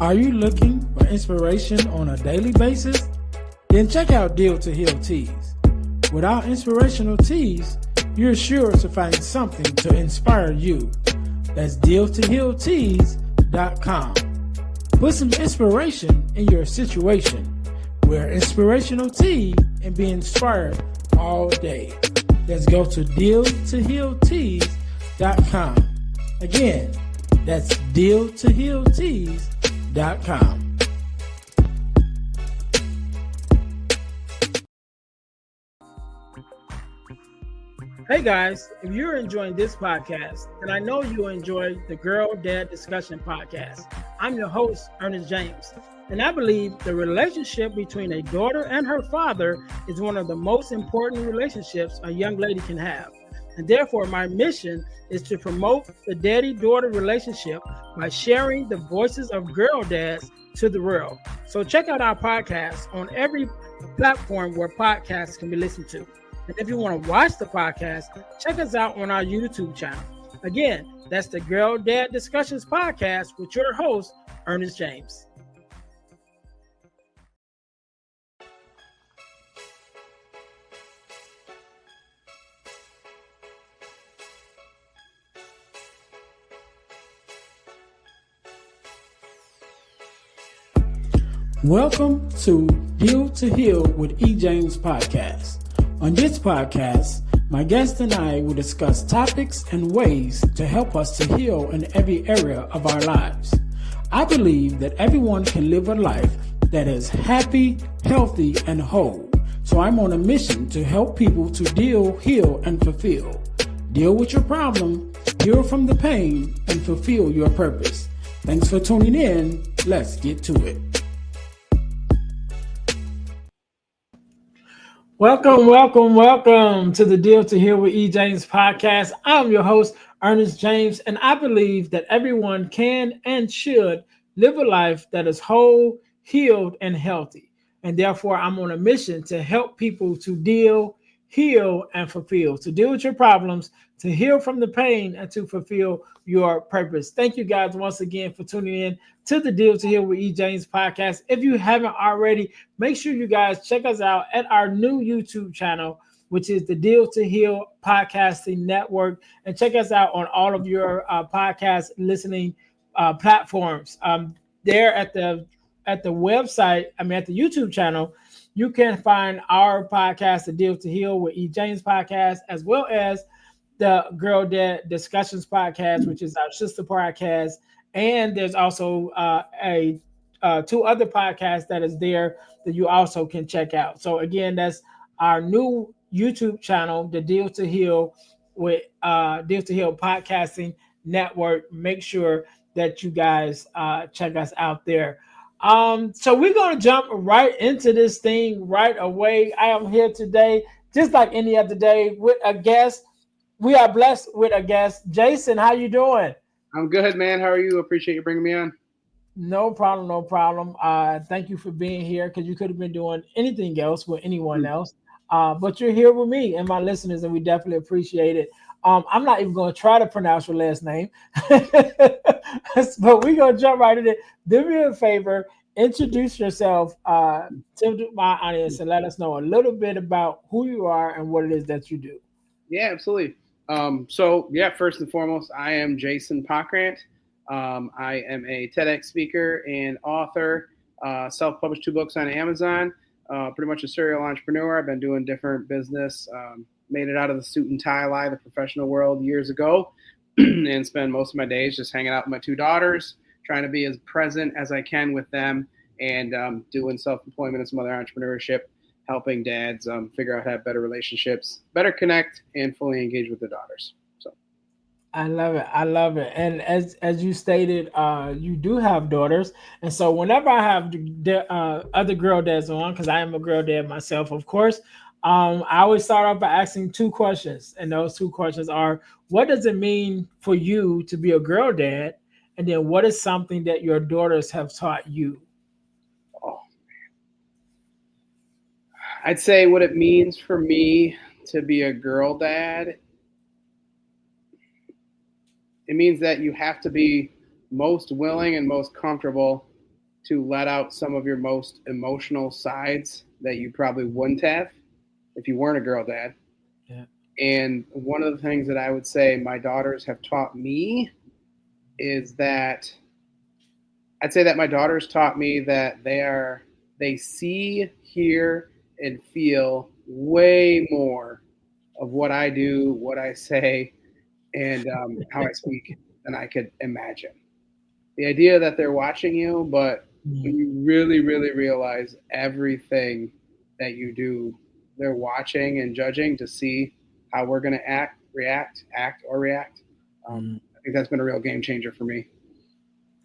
Are you looking for inspiration on a daily basis? Then check out Deal to Heal Teas. With our inspirational teas, you're sure to find something to inspire you. That's dealtohealteas.com. Put some inspiration in your situation. Wear inspirational tea and be inspired all day. Let's go to dealtohealteas.com. Again, that's dealtohealteas.com. Hey guys, if you're enjoying this podcast, then I know you'll enjoy the Girl Dad Discussion podcast. I'm your host, Ernest James, and I believe the relationship between a daughter and her father is one of the most important relationships a young lady can have. And therefore, my mission is to promote the daddy-daughter relationship by sharing the voices of girl dads to the world. So check out our podcast on every platform where podcasts can be listened to. And if you want to watch the podcast, check us out on our YouTube channel. Again, that's the Girl Dad Discussions podcast with your host, Ernest James. Welcome to Deal to Heal with E. James podcast. On this podcast, my guest and I will discuss topics and ways to help us to heal in every area of our lives. I believe that everyone can live a life that is happy, healthy, and whole. So I'm on a mission to help people to deal, heal, and fulfill. Deal with your problem, heal from the pain, and fulfill your purpose. Thanks for tuning in. Let's get to it. Welcome to the Deal to Heal with E. James podcast. I'm your host, Ernest James, and I believe that everyone can and should live a life that is whole, healed, and healthy. And therefore, I'm on a mission to help people to deal, heal, and fulfill, to deal with your problems, to heal from the pain, and to fulfill your purpose. Thank you guys once again for tuning in to the Deal to Heal with E. James podcast. If you haven't already, make sure you guys check us out at our new YouTube channel, which is the Deal to Heal Podcasting Network, and check us out on all of your podcast listening platforms. There at the website, at the YouTube channel, you can find our podcast, the Deal to Heal with E. James podcast, as well as the Girl Dad Discussions podcast, which is our sister podcast. And there's also two other podcasts that is there that you also can check out. So again, that's our new YouTube channel, the Deal to Heal with Deal to Heal Podcasting Network. Make sure that you guys check us out there. So we're going to jump right into this thing right away. I am here today, just like any other day, with a guest. We are blessed with a guest. Jason, how you doing? I'm good, man. How are you? Appreciate you bringing me on. No problem. Thank you for being here, because you could have been doing anything else with anyone else. But you're here with me and my listeners, and we definitely appreciate it. I'm not even going to try to pronounce your last name, but we're going to jump right in it. Do me a favor, introduce yourself to my audience and let us know a little bit about who you are and what it is that you do. Yeah, absolutely. First and foremost, I am Jason Pockrant. I am a TEDx speaker and author, self-published 2 books on Amazon, pretty much a serial entrepreneur. I've been doing different business, made it out of the suit and tie life, the professional world years ago, and spend most of my days just hanging out with my 2 daughters, trying to be as present as I can with them, and doing self-employment and some other entrepreneurship, helping dads figure out how to have better relationships, better connect, and fully engage with their daughters. So, I love it. And as you stated, you do have daughters, and so whenever I have other girl dads on, because I am a girl dad myself, of course, I always start off by asking 2 questions, and those 2 questions are: what does it mean for you to be a girl dad, and then what is something that your daughters have taught you? I'd say what it means for me to be a girl dad, it means that you have to be most willing and most comfortable to let out some of your most emotional sides that you probably wouldn't have if you weren't a girl dad. Yeah. And one of the things that I would say my daughters have taught me is that I'd say that my daughters taught me that they see, hear, and feel way more of what I do, what I say, and how I speak than I could imagine. The idea that they're watching you, but when Mm. you really, really realize everything that you do, they're watching and judging to see how we're going to act or react. Mm. I think that's been a real game changer for me.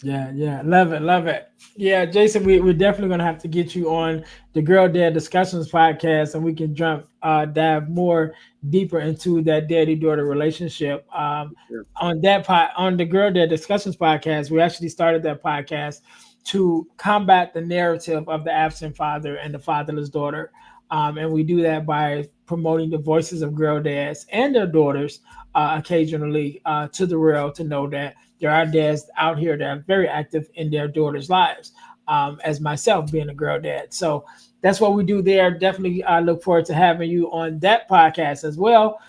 Yeah, yeah, love it, love it. Yeah, Jason, we're definitely gonna have to get you on the Girl Dad Discussions podcast, and we can dive more deeper into that daddy daughter relationship. Sure. On the Girl Dad Discussions podcast, we actually started that podcast to combat the narrative of the absent father and the fatherless daughter, and we do that by promoting the voices of girl dads and their daughters occasionally to the world to know that there are dads out here that are very active in their daughters' lives, as myself being a girl dad. So that's what we do there. Definitely look forward to having you on that podcast as well,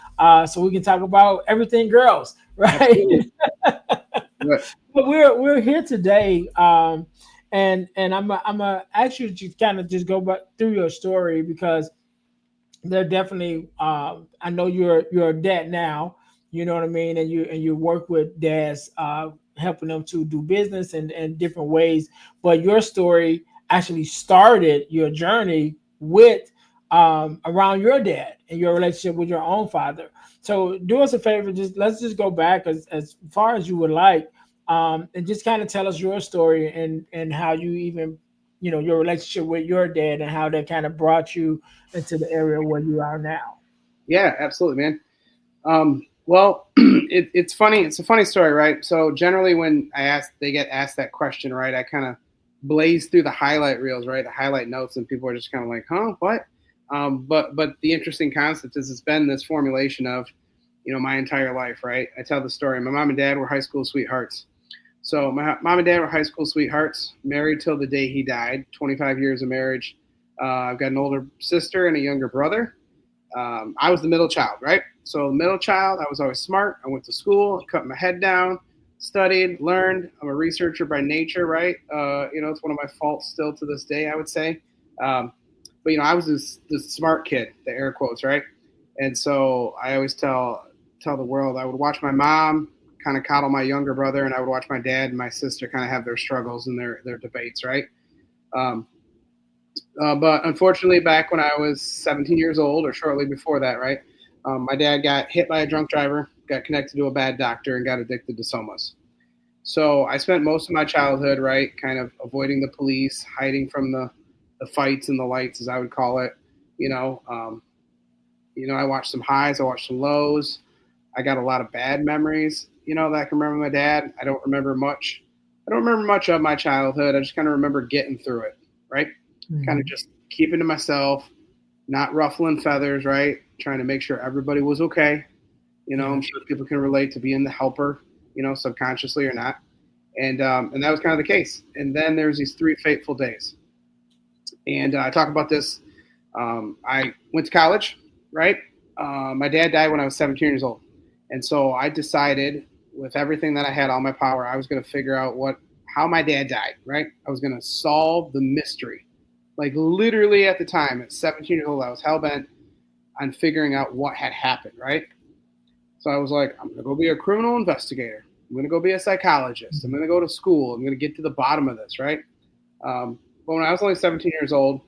so we can talk about everything girls, right? Absolutely. But But we're here today, and I'm a actually just kind of just go back through your story because they're definitely I know you're a dad now, you know what I mean, and you work with dads, helping them to do business and different ways, but your story actually started your journey with around your dad and your relationship with your own father. So do us a favor, just let's just go back as far as you would like, and just kind of tell us your story and how you even, your relationship with your dad and how that kind of brought you into the area where you are now. yeah, absolutely, man. Well, it's funny. It's a funny story, right? So generally, when they get asked that question, right, I kind of blaze through the highlight reels, right, the highlight notes, and people are just kind of like, "Huh, what?" But the interesting concept is it's been this formulation of, my entire life, right? I tell the story. My mom and dad were high school sweethearts. So my mom and dad were high school sweethearts, married till the day he died. 25 years of marriage. I've got an older sister and a younger brother. I was the middle child, right? So the middle child, I was always smart. I went to school, cut my head down, studied, learned. I'm a researcher by nature, right? It's one of my faults still to this day, I would say. But I was this smart kid, the air quotes, right? And so I always tell the world I would watch my mom kind of coddle my younger brother, and I would watch my dad and my sister kind of have their struggles and their debates, right? Um, but unfortunately, back when I was 17 years old, or shortly before that, right, my dad got hit by a drunk driver, got connected to a bad doctor, and got addicted to somas. So I spent most of my childhood, right, kind of avoiding the police, hiding from the fights and the lights, as I would call it. I watched some highs, I watched some lows. I got a lot of bad memories, that I can remember my dad. I don't remember much. I don't remember much of my childhood. I just kind of remember getting through it, right? Kind of Mhm. just keeping to myself, not ruffling feathers, right? Trying to make sure everybody was okay. Yeah. I'm sure people can relate to being the helper, subconsciously or not. And that was kind of the case. And then there's these 3 fateful days. And I talk about this. I went to college, right? My dad died when I was 17 years old. And so I decided, with everything that I had, all my power, I was going to figure out how my dad died, right? I was going to solve the mystery. Like literally at the time, at 17 years old, I was hell bent on figuring out what had happened, right? So I was like, I'm going to go be a criminal investigator. I'm going to go be a psychologist. I'm going to go to school. I'm going to get to the bottom of this, right? But when I was only 17 years old,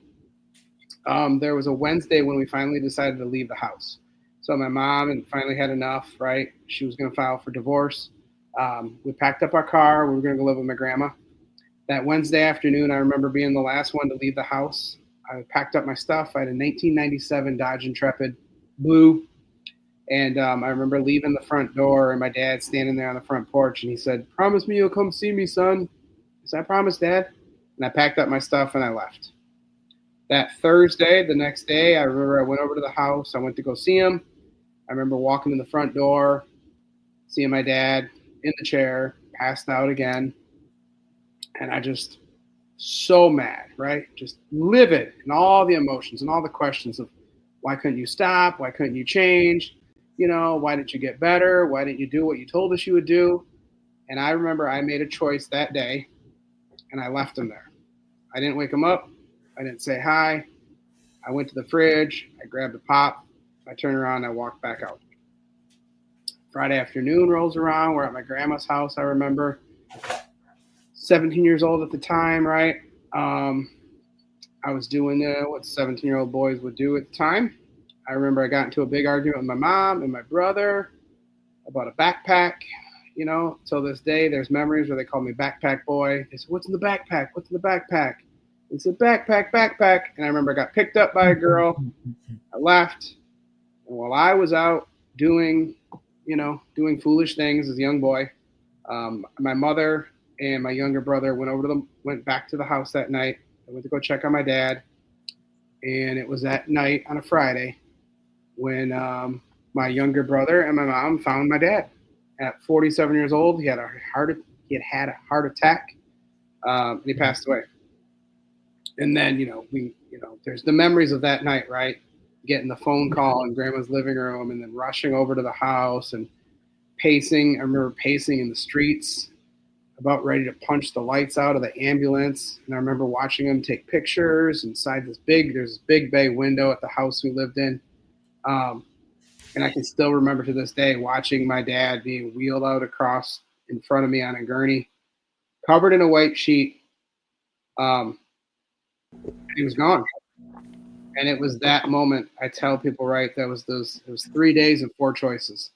there was a Wednesday when we finally decided to leave the house. So my mom had finally had enough, right? She was going to file for divorce. We packed up our car. We were going to go live with my grandma. That Wednesday afternoon, I remember being the last one to leave the house. I packed up my stuff. I had a 1997 Dodge Intrepid, blue. And I remember leaving the front door and my dad standing there on the front porch. And he said, "Promise me you'll come see me, son." I said, "I promise, Dad." And I packed up my stuff and I left. That Thursday, the next day, I remember I went over to the house. I went to go see him. I remember walking in the front door, seeing my dad in the chair, passed out again. And so mad, right? Just livid in all the emotions and all the questions of why couldn't you stop? Why couldn't you change? Why didn't you get better? Why didn't you do what you told us you would do? And I remember I made a choice that day and I left him there. I didn't wake him up. I didn't say hi. I went to the fridge. I grabbed a pop. I turned around and I walked back out. Friday afternoon rolls around. We're at my grandma's house, I remember. 17 years old at the time, right? I was doing what 17-year-old boys would do at the time. I remember I got into a big argument with my mom and my brother about a backpack. Till this day, there's memories where they call me backpack boy. They said, "What's in the backpack? What's in the backpack?" He said, "Backpack, backpack." And I remember I got picked up by a girl. I left. And while I was out doing foolish things as a young boy, my mother and my younger brother went back to the house that night. I went to go check on my dad. And it was that night on a Friday when my younger brother and my mom found my dad. At 47 years old, he had had a heart attack, and he passed away. And then, there's the memories of that night, right? Getting the phone call in grandma's living room and then rushing over to the house and pacing. I remember pacing in the streets, about ready to punch the lights out of the ambulance. And I remember watching him take pictures inside there's this big bay window at the house we lived in. And I can still remember to this day watching my dad being wheeled out across in front of me on a gurney, covered in a white sheet. And he was gone. And it was that moment. I tell people, right, it was 3 days and 4 choices.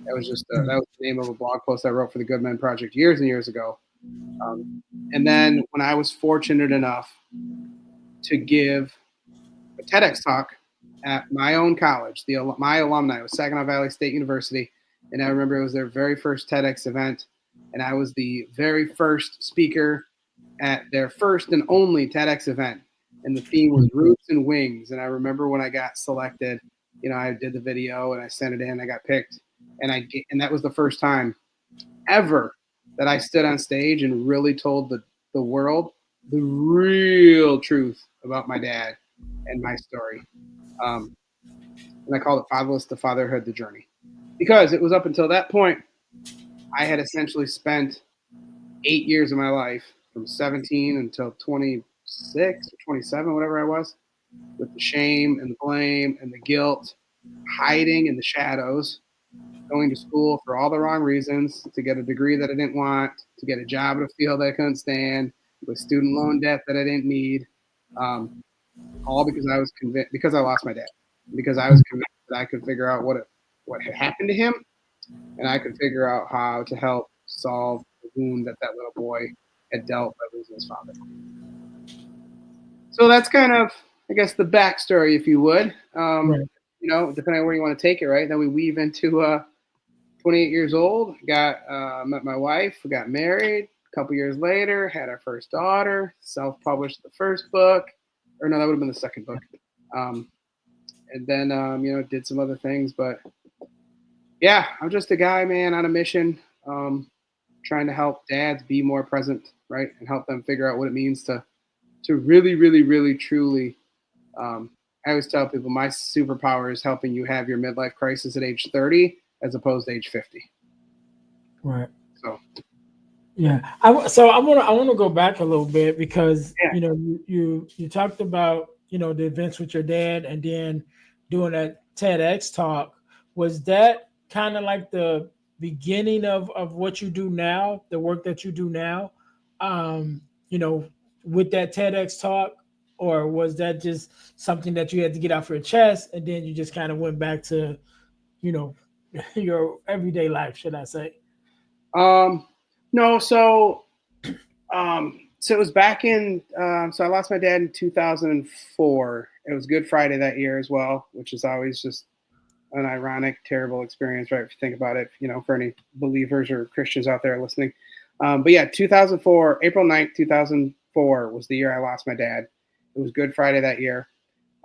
That was the name of a blog post I wrote for the Good Men Project years and years ago. And then when I was fortunate enough to give a TEDx talk at my own college, my alumni, it was Saginaw Valley State University. And I remember it was their very first TEDx event. And I was the very first speaker at their first and only TEDx event. And the theme was roots and wings. And I remember when I got selected, I did the video and I sent it in, I got picked. And that was the first time ever that I stood on stage and really told the world the real truth about my dad and my story. And I called it Fatherless to Fatherhood, the Journey. Because it was up until that point, I had essentially spent 8 years of my life, from 17 until 26 or 27, whatever I was, with the shame and the blame and the guilt, hiding in the shadows, going to school for all the wrong reasons, to get a degree that I didn't want, to get a job at a field I couldn't stand, with student loan debt that I didn't need, all because I was convinced, because I lost my dad, because I was convinced that I could figure out what had happened to him, and I could figure out how to help solve the wound that little boy had dealt by losing his father. So that's kind of, I guess, the backstory, if you would. Right. Depending on where you want to take it, right? Then we weave into 28 years old, met my wife, we got married. A couple years later, had our first daughter, self-published the first book. Or no, that would have been the second book. And then, did some other things. But yeah, I'm just a guy, man, on a mission, trying to help dads be more present, right? And help them figure out what it means to really, really, really, truly. I always tell people my superpower is helping you have your midlife crisis at age 30 as opposed to age 50. Right. So. Yeah. I want to go back a little bit because, you talked about, the events with your dad and then doing that TEDx talk. Was that kind of like the beginning of what you do now, the work that you do now, with that TEDx talk? Or was that just something that you had to get off your chest and then you just kind of went back to, your everyday life, should I say? No. So it was back in, so I lost my dad in 2004. It was Good Friday that year as well, which is always just an ironic, terrible experience, right? If you think about it, for any believers or Christians out there listening. But yeah, 2004, April 9th, 2004 was the year I lost my dad. It was Good Friday that year.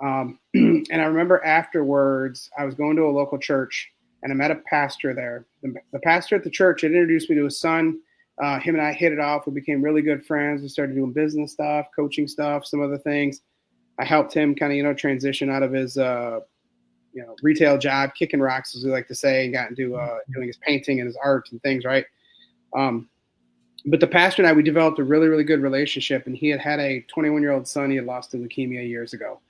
And I remember afterwards, I was going to a local church and I met a pastor there. The pastor at the church had introduced me to his son. Him and I hit it off. We became really good friends. We started doing business stuff, coaching stuff, some other things. I helped him kind of, transition out of his, retail job, kicking rocks, as we like to say, and got into doing his painting and his art and things, right? But the pastor and I, we developed a really, really good relationship. And he had a 21-year-old son he had lost to leukemia years ago.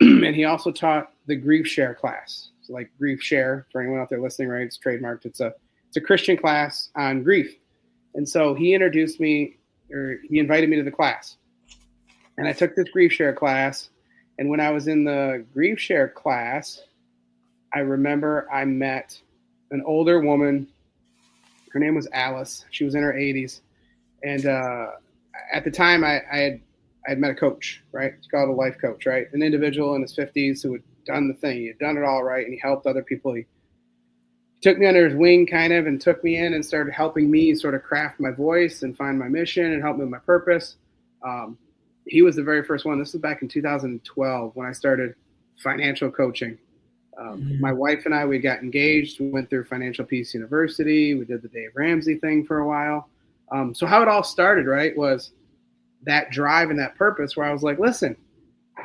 And he also taught the grief share class. So like grief share, for anyone out there listening, right? It's trademarked. It's a Christian class on grief. And so he introduced me, or he invited me to the class. And I took this grief share class. And when I was in the grief share class, I remember I met an older woman. Her name was Alice. She was in her 80s. And at the time, I had met a coach, right? It's called a life coach, right? An individual in his 50s who had done the thing. He had done it all right, and he helped other people. He took me under his wing kind of and took me in and started helping me sort of craft my voice and find my mission and help me with my purpose. He was the very first one. This was back in 2012 when I started financial coaching. My wife and I, we got engaged. We went through Financial Peace University. We did the Dave Ramsey thing for a while. So how it all started, right, was that drive and that purpose where I was like, listen,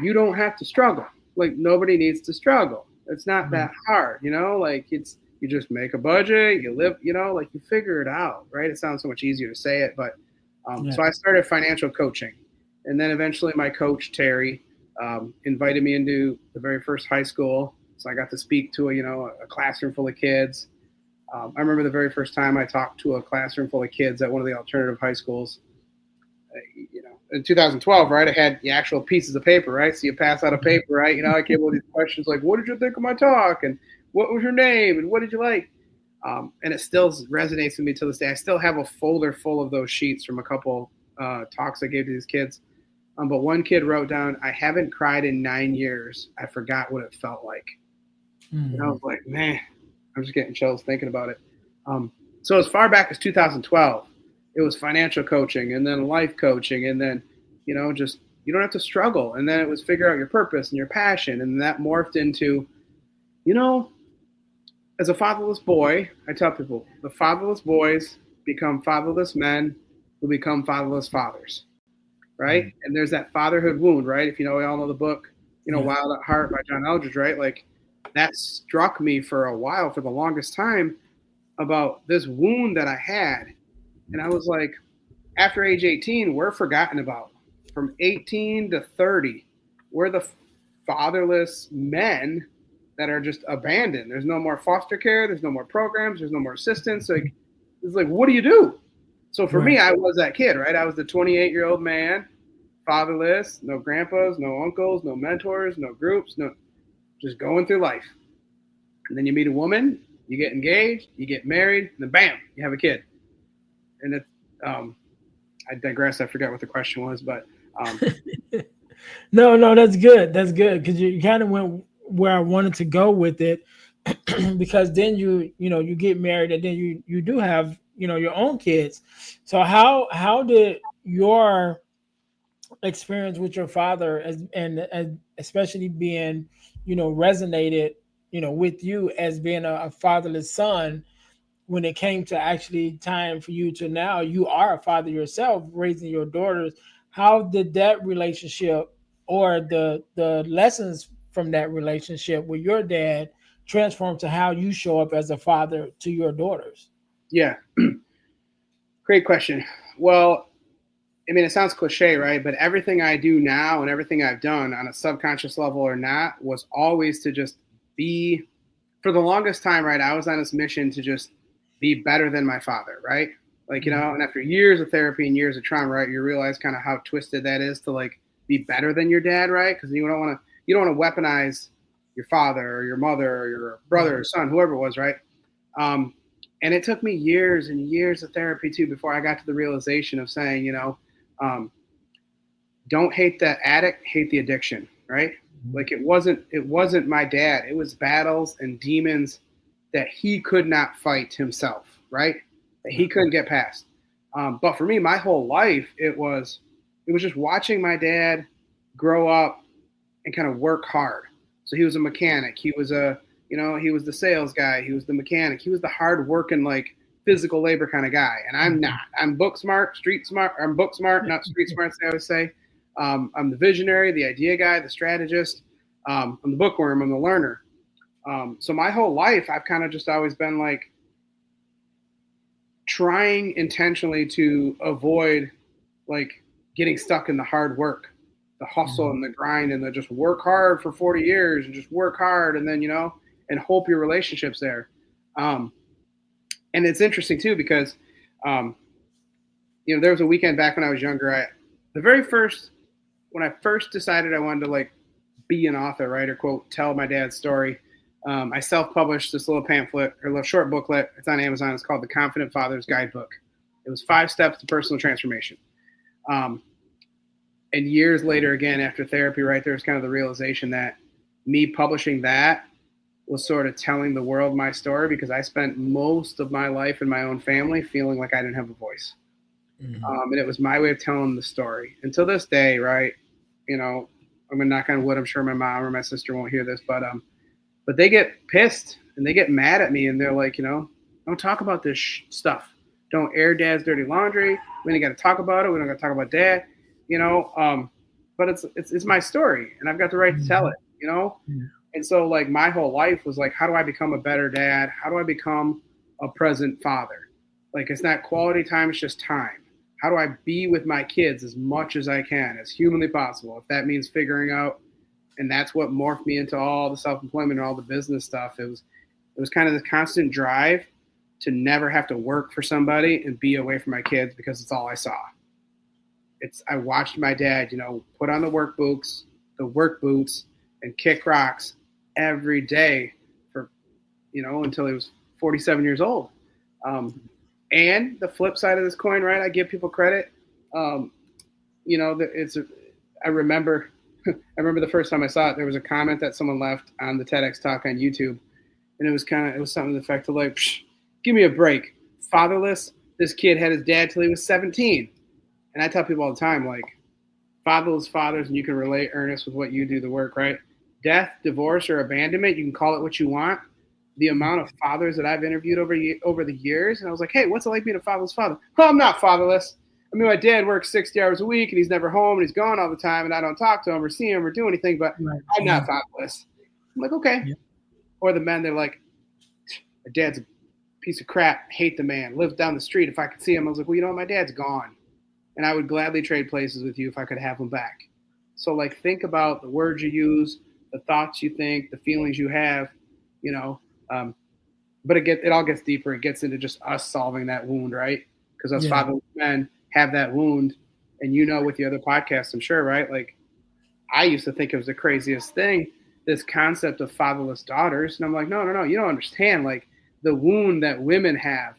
you don't have to struggle. Like, nobody needs to struggle. It's not that hard, like you just make a budget, you live, like you figure it out, right? It sounds so much easier to say it, but so I started financial coaching. And then eventually my coach, Terry, invited me into the very first high school. So I got to speak to a classroom full of kids. I remember the very first time I talked to a classroom full of kids at one of the alternative high schools. In 2012, right? I had the actual pieces of paper, right? So you pass out a paper, right? I came up with these questions like, what did you think of my talk? And what was your name? And what did you like? And it still resonates with me to this day. I still have a folder full of those sheets from a couple talks I gave to these kids. But one kid wrote down, I haven't cried in 9 years. I forgot what it felt like. And I was like, man, I'm just getting chills thinking about it. So as far back as 2012, it was financial coaching and then life coaching. And then, just, you don't have to struggle. And then it was figure out your purpose and your passion. And that morphed into, as a fatherless boy, I tell people the fatherless boys become fatherless men who become fatherless fathers. Right. And there's that fatherhood wound, right? If we all know the book, Wild at Heart by John Eldredge, right? Like that struck me for a while, for the longest time, about this wound that I had. And I was like, after age 18, we're forgotten about. From 18 to 30, we're the fatherless men that are just abandoned. There's no more foster care. There's no more programs. There's no more assistance. Like, it's like, what do you do? So for me, I was that kid, right? I was the 28-year-old man, fatherless, no grandpas, no uncles, no mentors, no groups, no, just going through life. And then you meet a woman, you get engaged, you get married, and then bam, you have a kid. And it's, I digress. I forgot what the question was, but no, that's good. That's good because you kind of went where I wanted to go with it. Because then you get married and then you do have your own kids. So how did your experience with your father and especially being resonated with you as being a fatherless son when it came to actually time for you to now you are a father yourself raising your daughters? How did that relationship or the lessons from that relationship with your dad transform to how you show up as a father to your daughters? Yeah. Great question. Well, I mean, it sounds cliche, right? But everything I do now and everything I've done on a subconscious level or not was always to just be, for the longest time, right? I was on this mission to just be better than my father, right? Like, and after years of therapy and years of trauma, right, you realize kind of how twisted that is to like be better than your dad, right? Because you don't want to weaponize your father or your mother or your brother or son, whoever it was, right? And it took me years and years of therapy too before I got to the realization of saying, don't hate the addict, hate the addiction, right? Like it wasn't my dad. It was battles and demons that he could not fight himself, right? That he couldn't get past. But for me, my whole life, it was just watching my dad grow up and kind of work hard. So he was a mechanic. He was he was the sales guy. He was the mechanic. He was the hard working, like physical labor kind of guy, and I'm not. I'm book smart, street smart. I'm book smart, not street smart, as I always say. I'm the visionary, the idea guy, the strategist. I'm the bookworm. I'm the learner. So my whole life, I've kind of just always been like trying intentionally to avoid like getting stuck in the hard work, the hustle and the grind, and the just work hard for 40 years and just work hard, and then and hope your relationship's there. And it's interesting too because, there was a weekend back when I was younger. When I first decided I wanted to like be an author, write or quote, tell my dad's story, I self-published this little pamphlet or little short booklet. It's on Amazon. It's called The Confident Father's Guidebook. It was 5 steps to personal transformation. And years later, again, after therapy, right, there was kind of the realization that me publishing that was sort of telling the world my story, because I spent most of my life in my own family feeling like I didn't have a voice. And it was my way of telling the story. Until this day, right, I'm going to knock on wood. I'm sure my mom or my sister won't hear this, but they get pissed and they get mad at me, and they're like, don't talk about this stuff. Don't air dad's dirty laundry. We ain't got to talk about it. We don't got to talk about dad, but it's my story, and I've got the right to tell it, And so like my whole life was like, how do I become a better dad? How do I become a present father? Like, it's not quality time, it's just time. How do I be with my kids as much as I can, as humanly possible? If that means figuring out, and that's what morphed me into all the self-employment and all the business stuff. It was kind of this constant drive to never have to work for somebody and be away from my kids, because it's all I saw. I watched my dad, put on the work boots, and kick rocks every day for, until he was 47 years old. And the flip side of this coin, right? I give people credit. I remember the first time I saw it, there was a comment that someone left on the TEDx talk on YouTube. And it was something to the effect of like, give me a break. Fatherless, this kid had his dad till he was 17. And I tell people all the time, like, fatherless fathers, and you can relate, Ernest, with what you do, the work, right? Death, divorce, or abandonment, you can call it what you want. The amount of fathers that I've interviewed over the years, and I was like, hey, what's it like being a fatherless father? Well, I'm not fatherless. I mean, my dad works 60 hours a week, and he's never home, and he's gone all the time, and I don't talk to him or see him or do anything, but I'm not fatherless. I'm like, okay. Yeah. Or the men, they're like, my dad's a piece of crap, hate the man, lives down the street. If I could see him, I was like, well, my dad's gone. And I would gladly trade places with you if I could have him back. So, like, think about the words you use, the thoughts you think, the feelings you have, but it all gets deeper. It gets into just us solving that wound, right? Because us fatherless men have that wound. And with the other podcasts, I'm sure, right? Like, I used to think it was the craziest thing, this concept of fatherless daughters. And I'm like, no, you don't understand. Like, the wound that women have.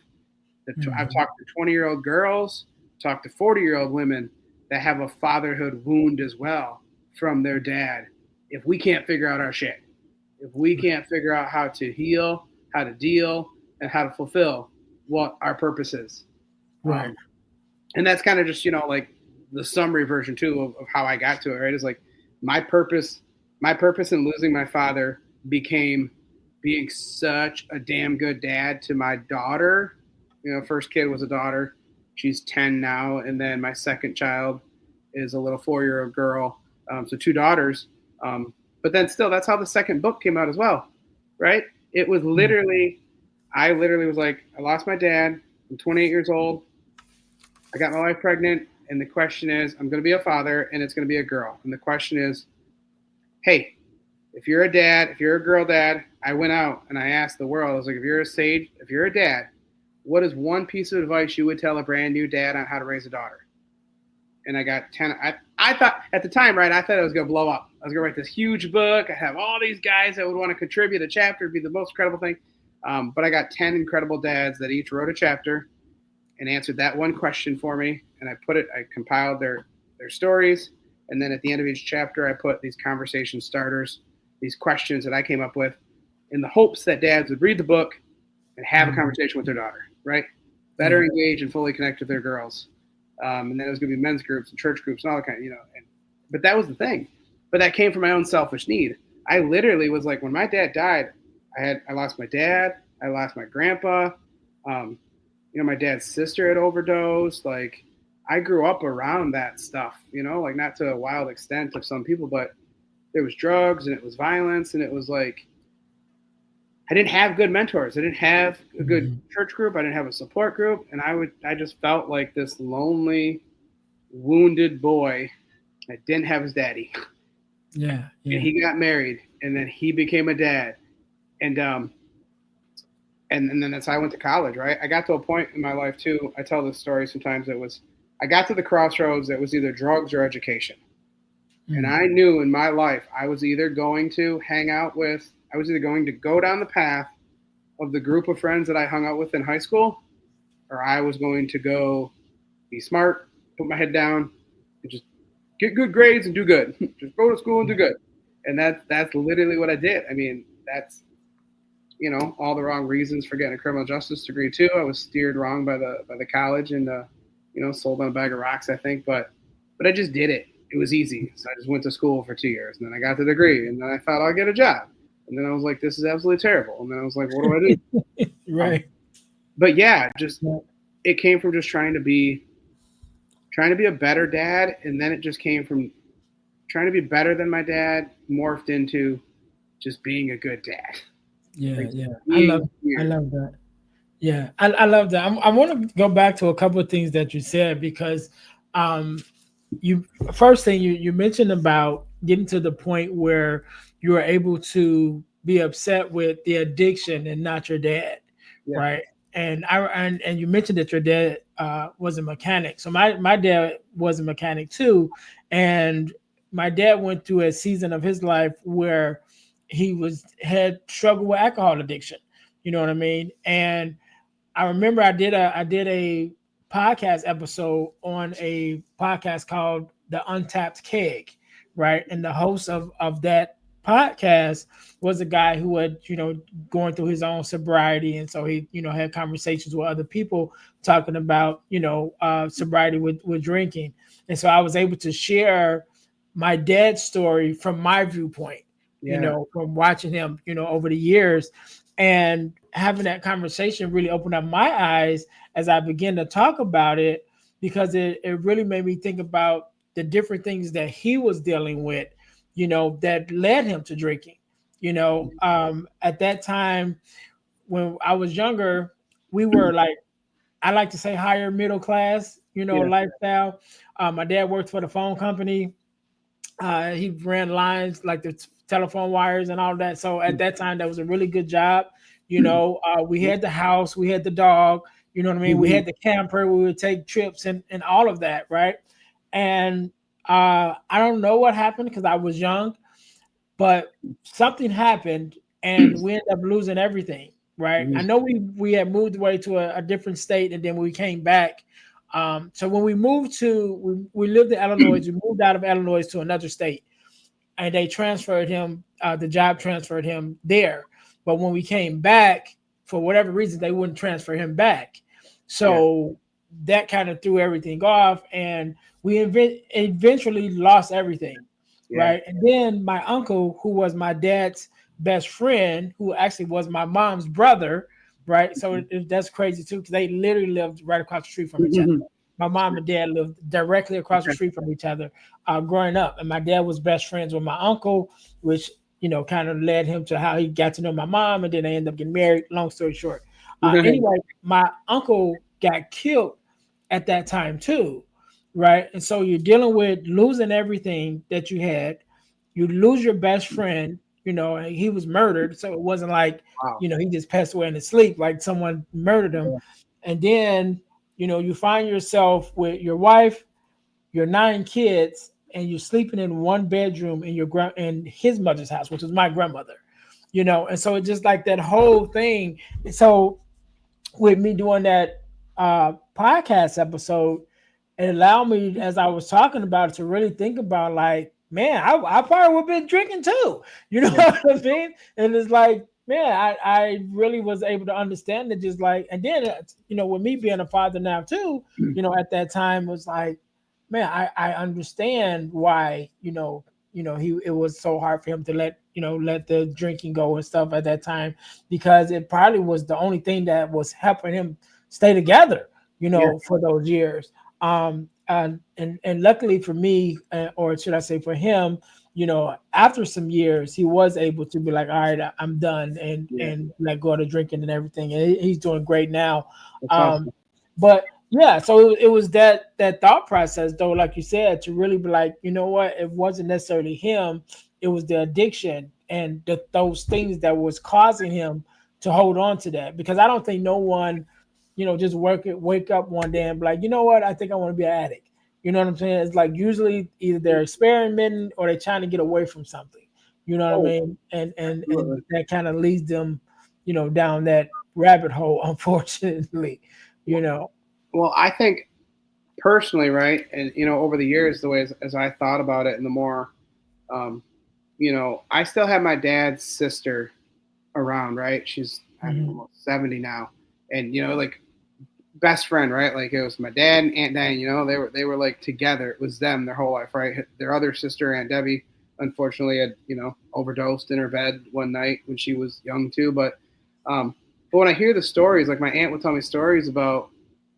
I've talked to 20-year-old girls, talked to 40-year-old women that have a fatherhood wound as well from their dad. If we can't figure out our shit, if we can't figure out how to heal, how to deal, and how to fulfill what our purpose is. Right. And that's kind of just, like the summary version too of how I got to it, right? Is like my purpose in losing my father became being such a damn good dad to my daughter. First kid was a daughter. She's 10 now. And then my second child is a little 4-year-old girl. So 2 daughters. But then still, that's how the second book came out as well, right? It was I literally was like, I lost my dad. I'm 28 years old. I got my wife pregnant. And the question is, I'm going to be a father, and it's going to be a girl. And the question is, hey, if you're a dad, if you're a girl dad, I went out and I asked the world, I was like, if you're a dad, what is one piece of advice you would tell a brand new dad on how to raise a daughter? And I got 10. I thought at the time, right, I thought it was going to blow up. I was going to write this huge book. I have all these guys that would want to contribute a chapter. It'd be the most incredible thing. But I got 10 incredible dads that each wrote a chapter and answered that one question for me. And I compiled their stories. And then at the end of each chapter, I put these conversation starters, these questions that I came up with in the hopes that dads would read the book and have a conversation with their daughter, right? Better engage and fully connect with their girls. And then it was going to be men's groups and church groups and all that kind of, but that was the thing. But that came from my own selfish need. I literally was like, when my dad died, I lost my dad, I lost my grandpa. my dad's sister had overdosed. Like, I grew up around that stuff, like not to a wild extent of some people, but there was drugs and it was violence and it was like, I didn't have good mentors. I didn't have a good Mhm. church group. I didn't have a support group. And I just felt like this lonely, wounded boy that didn't have his daddy. Yeah, And yeah. he got married and then he became a dad. And, and then that's how I went to college, right? I got to a point in my life too. I tell this story sometimes. I got to the crossroads that was either drugs or education. And Mm. I knew in my life I was either going to I was either going to go down the path of the group of friends that I hung out with in high school, or I was going to go be smart, put my head down, and just get good grades and do good. Just go to school and do good. And that's literally what I did. I mean, that's all the wrong reasons for getting a criminal justice degree too. I was steered wrong by the college and sold on a bag of rocks, I think. But I just did it. It was easy. So I just went to school for 2 years, and then I got the degree, and then I thought I'll get a job, and then I was like, this is absolutely terrible, and then I was like, what do I do? Um, Right. but yeah, just Yeah. it came from just trying to be a better dad, and then it just came from trying to be better than my dad, morphed into just being a good dad. Yeah, Like yeah. being I here. love that. Yeah, I love that. I want to go back to a couple of things that you said because um, you first thing you mentioned about getting to the point where you were able to be upset with the addiction and not your dad, Yeah. right? And you mentioned that your dad was a mechanic. So my dad was a mechanic too, and my dad went through a season of his life where he was had struggled with alcohol addiction. You know what I mean? And I remember I did a podcast episode on a podcast called The Untapped Keg, right? And the host of that podcast was a guy who had, going through his own sobriety. And so he, had conversations with other people talking about, sobriety with drinking. And so I was able to share my dad's story from my viewpoint, Yeah. from watching him, over the years, and having that conversation really opened up my eyes as I began to talk about it because it really made me think about the different things that he was dealing with, that led him to drinking. At that time when I was younger, we were like, I like to say higher middle class, Yeah. lifestyle. My dad worked for the phone company. He ran lines like the telephone wires and all of that. So at that time, that was a really good job. We had the house, we had the dog. You know what I mean? We Mhm. had the camper. We would take trips and all of that, right? And I don't know what happened because I was young, but something happened and we ended up losing everything. Right? I know we had moved away to a different state, and then when we came back. So when we moved we lived in Illinois. We moved out of Illinois to another state, and they transferred him. The job transferred him there. But when we came back, for whatever reason, they wouldn't transfer him back. Yeah. So that kind of threw everything off, and we eventually lost everything, Yeah. right? And then my uncle, who was my dad's best friend, who actually was my mom's brother, right? So that's crazy too, because they literally lived right across the street from each other. Mhm. My mom and dad lived directly across the street from each other growing up, and my dad was best friends with my uncle, which kind of led him to how he got to know my mom, and then they ended up getting married. Long story short, anyway, my uncle got killed at that time too, right? And so you're dealing with losing everything that you had. You lose your best friend. And he was murdered, so it wasn't like Wow. he just passed away in his sleep, like someone murdered him. Yeah. And then you find yourself with your wife, your 9 kids, and you're sleeping in one bedroom in his mother's house, which was my grandmother. And so it's just like that whole thing. So with me doing that podcast episode, it allowed me, as I was talking about it, to really think about like, man, I probably would have been drinking too. You know Yeah. what I mean? And it's like, man, I really was able to understand it, just like, and then with me being a father now too, at that time was like, man, I understand why, he it was so hard for him to let the drinking go and stuff at that time, because it probably was the only thing that was helping him stay together, Yeah. for those years. And luckily for me, or should I say for him, after some years, he was able to be like, all right, I'm done, and Yeah. let go of the drinking and everything. And he's doing great now. That's Um, awesome. but yeah, so it was that thought process though, like you said, to really be like, you know what, it wasn't necessarily him, it was the addiction and those things that was causing him to hold on to that. Because I don't think no one, just wake up one day and be like, you know what, I think I want to be an addict. You know what I'm saying? It's like usually either they're experimenting or they're trying to get away from something. You know what I Oh, mean? And absolutely. that kind of leads them, down that rabbit hole, unfortunately. You know. Well, I think personally, right, and over the years, the way as I thought about it, and the more, um, I still have my dad's sister around, right? She's I don't know, Mhm. almost 70 now, and like best friend, right? Like it was my dad and Aunt Diane. They were like together. It was them their whole life, right? Their other sister, Aunt Debbie, unfortunately had overdosed in her bed one night when she was young too. But when I hear the stories, like my aunt would tell me stories about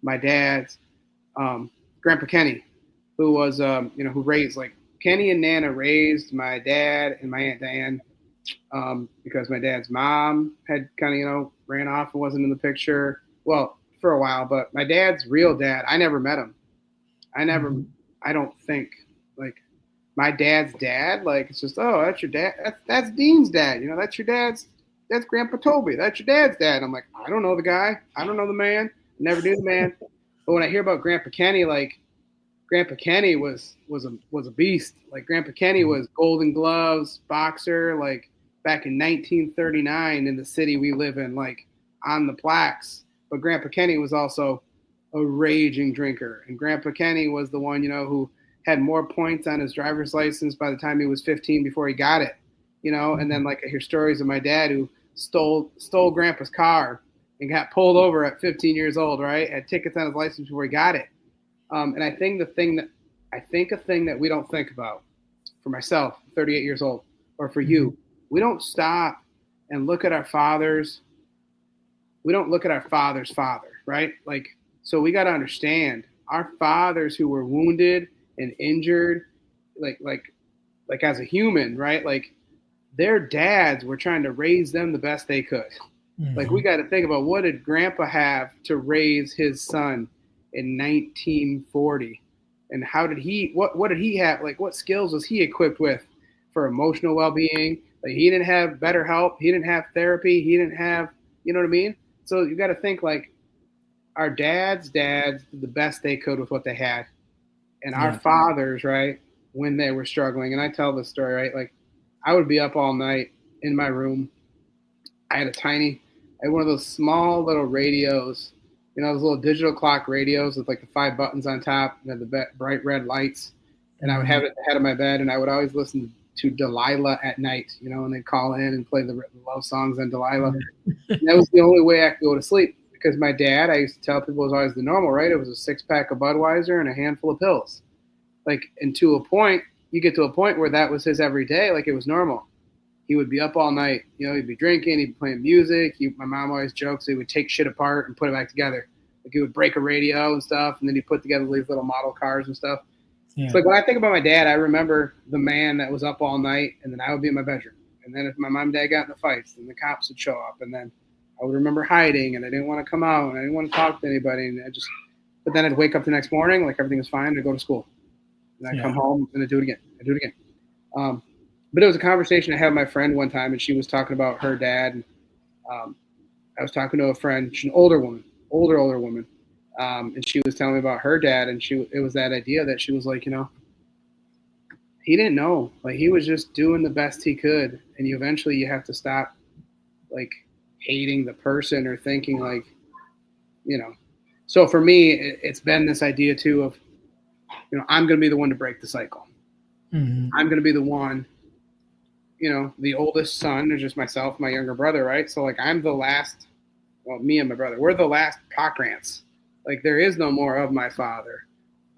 my dad's Grandpa Kenny, who was who raised like Kenny and Nana raised my dad and my Aunt Diane because my dad's mom had kind of ran off and wasn't in the picture. Well, for a while, but my dad's real dad, I never met him. I never, Mhm. I don't think like my dad's dad. Like it's just, oh, that's your dad. That's Dean's dad. That's your dad's. That's Grandpa Toby. That's your dad's dad. I'm like, I don't know the guy. I don't know the man. Never knew the man. But when I hear about Grandpa Kenny, like Grandpa Kenny was a beast. Like Grandpa Kenny was Golden Gloves boxer. Like back in 1939 in the city we live in, like on the plaques. But Grandpa Kenny was also a raging drinker, and Grandpa Kenny was the one who had more points on his driver's license by the time he was 15 before he got it. And then like I hear stories of my dad who stole Grandpa's car and got pulled over at 15 years old. Right, had tickets on his license before he got it. And I think a thing that we don't think about, for myself, 38 years old, or for Mhm. you, we don't stop and look at our fathers. We don't look at our father's father, right? Like, so we got to understand our fathers who were wounded and injured, like, like, like as a human, right? Like their dads were trying to raise them the best they could. Like we Mhm. got to think about what did Grandpa have to raise his son in 1940, and how did he? What did he have? Like what skills was he equipped with for emotional well-being? Like he didn't have better help. He didn't have therapy. He didn't have, you know what I mean? So you got to think like our dads did the best they could with what they had, and our Yeah. fathers, right, when they were struggling. And I tell this story, right, like I would be up all night in my room. I had one of those small little radios, those little digital clock radios with like the 5 buttons on top and the bright red lights. And I would have Mhm. it at the head of my bed, and I would always listen to Delilah at night, and they'd call in and play the love songs on Delilah. And that was the only way I could go to sleep because my dad, I used to tell people, was always the normal, right? It was a 6-pack of Budweiser and a handful of pills. Like, and to a point, you get to a point where that was his everyday, like it was normal. He would be up all night. He'd be drinking. He'd be playing music. My mom always jokes he would take shit apart and put it back together. Like he would break a radio and stuff, and then he'd put together these little model cars and stuff. So Yeah. like when I think about my dad, I remember the man that was up all night, and then I would be in my bedroom. And then if my mom and dad got in the fights, then the cops would show up, and then I would remember hiding, and I didn't want to come out, and I didn't want to talk to anybody, and but then I'd wake up the next morning, like everything was fine, and I'd go to school, and I'd come Yeah. home, and I'd do it again. I'd do it again. Um, but it was a conversation I had with my friend one time, and she was talking about her dad. And, I was talking to a friend, she's an older woman, older woman, and she was telling me about her dad, and it was that idea that she was like, he didn't know, like he was just doing the best he could, and you have to stop, like hating the person or thinking like, you know. So for me, it's been this idea too of, I'm going to be the one to break the cycle. Mhm. I'm going to be the one, the oldest son is just myself, my younger brother, right? So like I'm the last, well, me and my brother, we're the last Pockrants. Like there is no more of my father.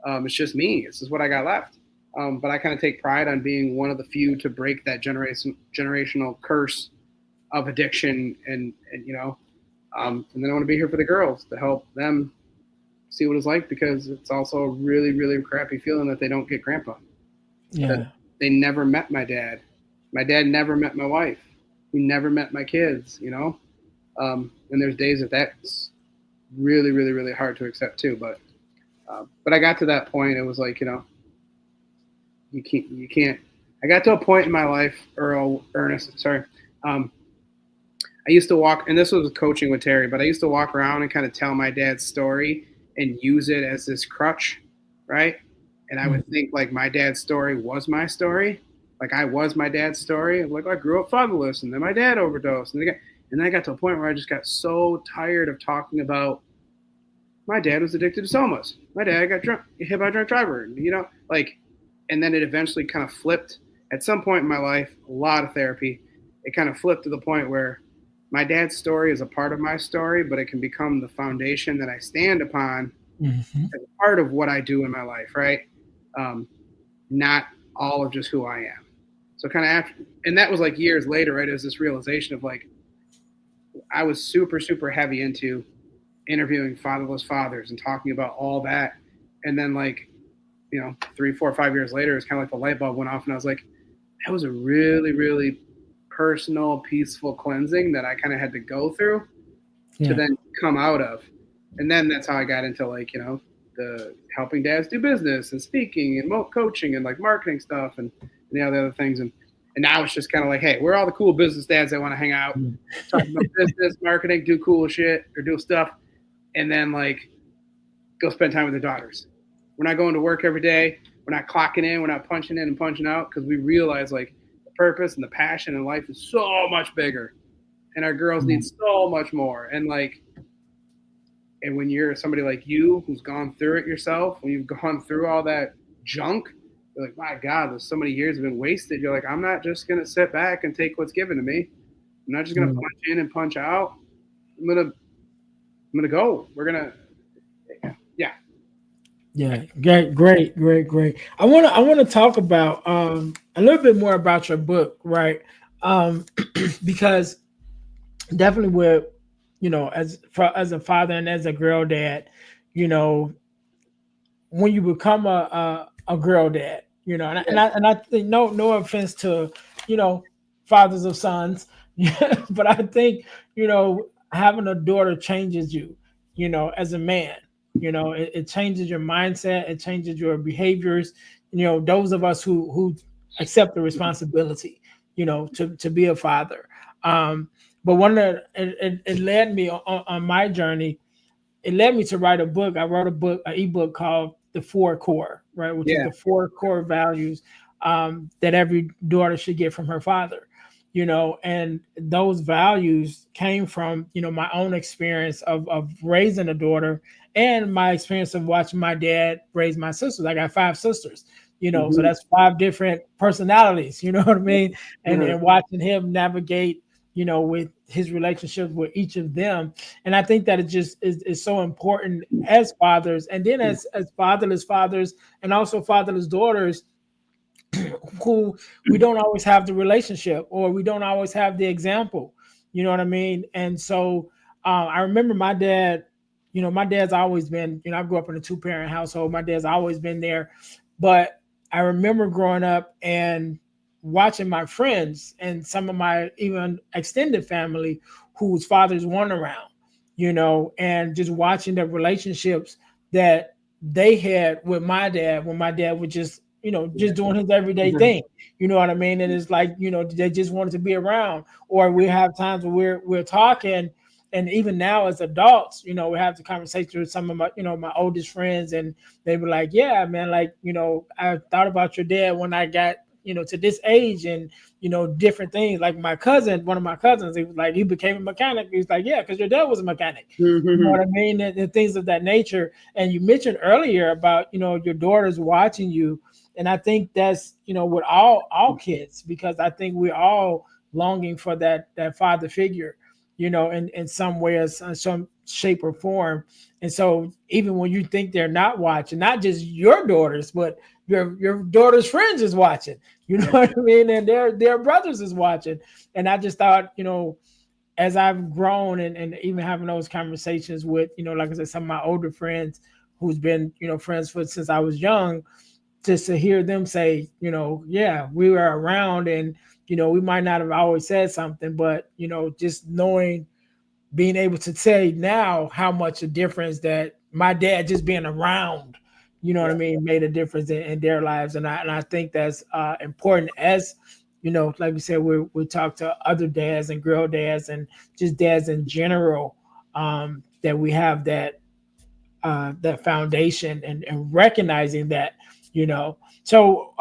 It's just me. This is what I got left. But I kind of take pride on being one of the few to break that generational curse of addiction and And then I want to be here for the girls to help them see what it's like, because it's also a really, really crappy feeling that they don't get grandpa, that Yeah. they never met my dad. My dad never met my wife. He never met my kids, you know? And there's days that that's really, really, really hard to accept too. But I got to that point. It was like, you can't. I got to a point in my life, Ernest, sorry. I used to walk, and this was coaching with Terry, but I used to walk around and kind of tell my dad's story and use it as this crutch, right? And I would think like my dad's story was my story. Like I was my dad's story. Like I grew up fatherless, and then my dad overdosed, and then I got to a point where I just got so tired of talking about my dad was addicted to somas. My dad got hit by a drunk driver, like, and then it eventually kind of flipped. At some point in my life, a lot of therapy, it kind of flipped to the point where my dad's story is a part of my story, but it can become the foundation that I stand upon as part of what I do in my life, right? Not all of just who I am. So kind of after, and that was like years later, right? It was this realization of like, I was super, super heavy into interviewing fatherless fathers and talking about all that. And then like, 3, 4, 5 years later, it's kind of like the light bulb went off, and I was like, that was a really, really personal, peaceful cleansing that I kind of had to go through to then come out of. And then that's how I got into like, the helping dads do business and speaking and coaching and like marketing stuff and the other things. And now it's just kind of like, hey, we're all the cool business dads that want to hang out, talk about business, marketing, do cool shit or do stuff. And then like go spend time with their daughters. We're not going to work every day. We're not clocking in. We're not punching in and punching out, because we realize like the purpose and the passion in life is so much bigger, and our girls need so much more. And like, and when you're somebody like you who's gone through it yourself, when you've gone through all that junk, you're like, my God, there's so many years have been wasted. You're like, I'm not just gonna sit back and take what's given to me. I'm not just gonna punch in and punch out. I'm gonna go. We're gonna, yeah. Yeah, great. I wanna talk about a little bit more about your book, right? Because definitely with as a father and as a girl dad, you know, when you become a girl dad, and I think no offense to fathers of sons, but I think having a daughter changes you, as a man. It changes your mindset, it changes your behaviors. Those of us who accept the responsibility, to be a father. But it led me on my journey. It led me to write a book. I wrote an ebook called The Four Core, right, which is Yeah. the four core values that every daughter should get from her father. And those values came from my own experience of raising a daughter, and my experience of watching my dad raise my sisters. I got 5 sisters, so Mm-hmm. that's 5 different personalities. You know what I mean? And watching him navigate with his relationship with each of them. And I think that it just is so important as fathers, and then as fatherless fathers, and also fatherless daughters, who we don't always have the relationship, or we don't always have the example. You know what I mean? And so I remember my dad. My dad's always been. I grew up in a 2-parent household. My dad's always been there, but I remember growing up and watching my friends and some of my even extended family whose fathers weren't around, and just watching the relationships that they had with my dad when my dad would just doing his everyday thing. You know what I mean? And it's like, they just wanted to be around. Or we have times where we're talking, and even now as adults, we have the conversation with some of my oldest friends, and they were like, yeah, man, like, I thought about your dad when I got, to this age, and, different things. Like one of my cousins, he was like, he became a mechanic. He was like, yeah, because your dad was a mechanic. You know what I mean? And things of that nature. And you mentioned earlier about, your daughters watching you. And I think that's, with all kids, because I think we're all longing for that father figure, in some way, or some shape or form. And so even when you think they're not watching, not just your daughters, but your daughter's friends is watching, you know what I mean? And their brothers is watching. And I just thought, as I've grown and even having those conversations with, like I said, some of my older friends who's been, friends for since I was young, just to hear them say, yeah, we were around and, we might not have always said something, but, just knowing, being able to say now how much a difference that my dad just being around, what I Yeah. mean, made a difference in their lives. And I think that's important as, like we said, we talk to other dads and girl dads and just dads in general, that we have that foundation and recognizing that, so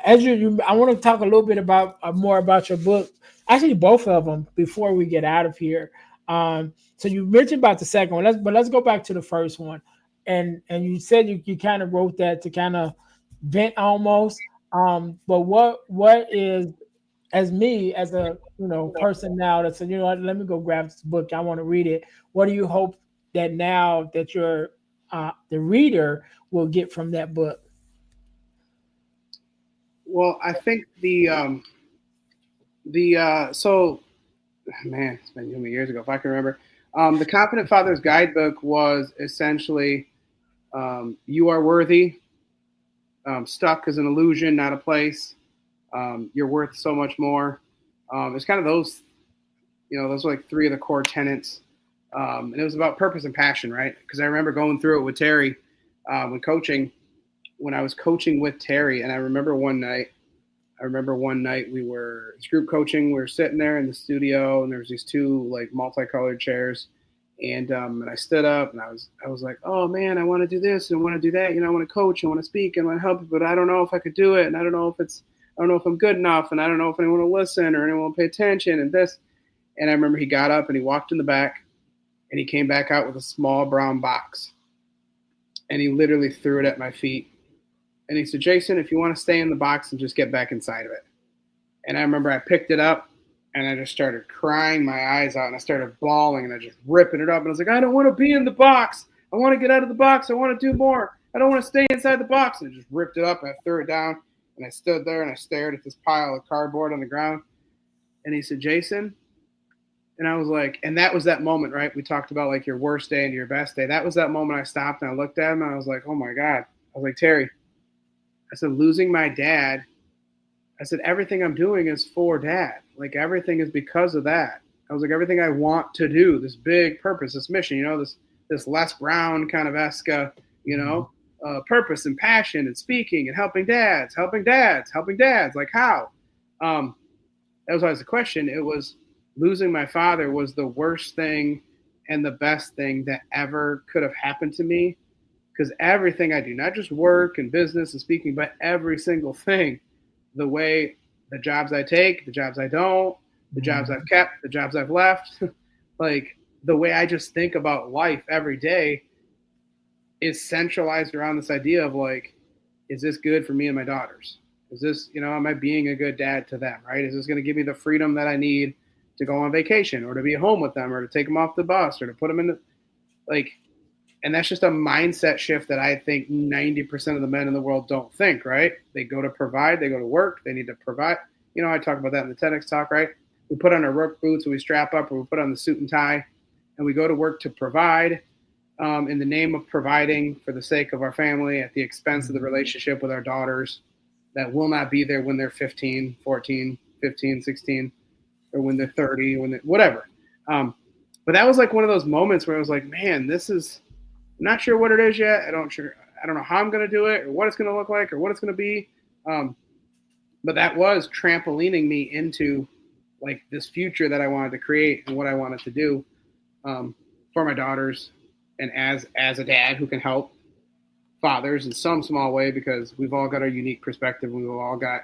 as I want to talk a little bit about more about your book, actually both of them, before we get out of here. So you mentioned about the second one, let's go back to the first one. And you said you kind of wrote that to kind of vent almost. But what is, as me, as a person now that said, what, let me go grab this book, I want to read it. What do you hope that now that you're the reader will get from that book? Well, I think so man, it's been years ago if I can remember. The Confident Father's Guidebook was essentially you are worthy. Stuck is an illusion, not a place. You're worth so much more. It's kind of those, those are like three of the core tenets. And it was about purpose and passion, right? Because I remember going through it with Terry when I was coaching with Terry. And I remember one night we were group coaching. We were sitting there in the studio, and there was these two like multicolored chairs. And I stood up, and I was like, oh man, I want to do this and I want to do that. I want to coach, I want to speak, and I want to help, but I don't know if I could do it, and I don't know if I'm good enough, and I don't know if anyone will listen or anyone will pay attention, and this. And I remember he got up and he walked in the back, and he came back out with a small brown box, and he literally threw it at my feet. And he said, Jason, if you want to stay in the box and just get back inside of it. And I remember I picked it up and I just started crying my eyes out, and I started bawling, and I just ripping it up. And I was like, I don't want to be in the box. I want to get out of the box. I want to do more. I don't want to stay inside the box. And I just ripped it up and I threw it down. And I stood there and I stared at this pile of cardboard on the ground. And he said, Jason. And I was like, and that was that moment, right? We talked about like your worst day and your best day. That was that moment I stopped and I looked at him and I was like, oh my God. I was like, Terry, I said, losing my dad, I said, everything I'm doing is for dad. Like everything is because of that. I was like, everything I want to do, this big purpose, this mission, this Les Brown kind of esque, purpose and passion and speaking and helping dads. Like how? That was always the question. It was losing my father was the worst thing and the best thing that ever could have happened to me. Because everything I do, not just work and business and speaking, but every single thing, the way the jobs I take, the jobs I don't, the jobs I've kept, the jobs I've left, like the way I just think about life every day is centralized around this idea of like, is this good for me and my daughters? Is this, am I being a good dad to them, right? Is this going to give me the freedom that I need to go on vacation or to be home with them or to take them off the bus or to put them in the, like, and that's just a mindset shift that I think 90% of the men in the world don't think, right? They go to provide, they go to work, they need to provide. I talk about that in the TEDx talk, right? We put on our work boots and we strap up, or we put on the suit and tie, and we go to work to provide in the name of providing for the sake of our family at the expense of the relationship with our daughters that will not be there when they're 15, 14, 15, 16, or when they're 30, whatever. But that was like one of those moments where I was like, man, this is, I'm not sure what it is yet. I don't know how I'm going to do it or what it's going to look like or what it's going to be. But that was trampolining me into like this future that I wanted to create and what I wanted to do for my daughters. And as a dad who can help fathers in some small way, because we've all got our unique perspective. We've all got,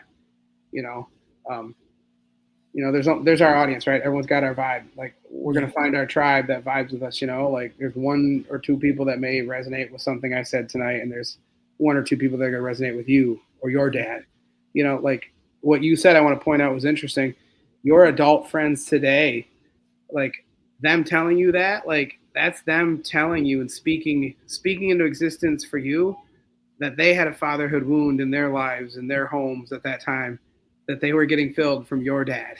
there's our audience, right? Everyone's got our vibe. Like we're going to find our tribe that vibes with us, like there's one or two people that may resonate with something I said tonight. And there's one or two people that are going to resonate with you or your dad, like what you said, I want to point out was interesting. Your adult friends today, like them telling you that, like that's them telling you and speaking into existence for you that they had a fatherhood wound in their lives, in their homes at that time, that they were getting filled from your dad.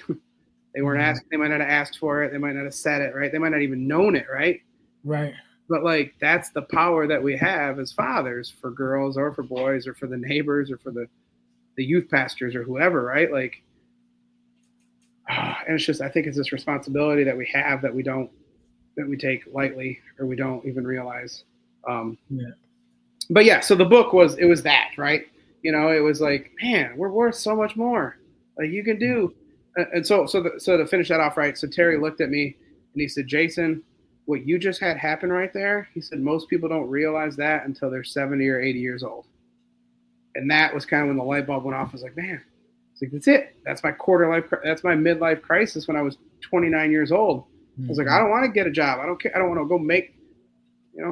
They weren't asked. They might not have asked for it. They might not have said it, right? They might not even known it, right? Right. But like that's the power that we have as fathers for girls or for boys or for the neighbors or for the youth pastors or whoever, right? Like, and it's just I think it's this responsibility that we have that we take lightly or we don't even realize. Yeah. But yeah, so the book was that, right? It was like, man, we're worth so much more. Like you can do, and so to finish that off, right? So Terry looked at me and he said, Jason, what you just had happen right there, he said, most people don't realize that until they're 70 or 80 years old. And that was kind of when the light bulb went off. I was like, man, it's like, that's it. That's my that's my midlife crisis when I was 29 years old. I was like, I don't want to get a job. I don't care. I don't want to go make,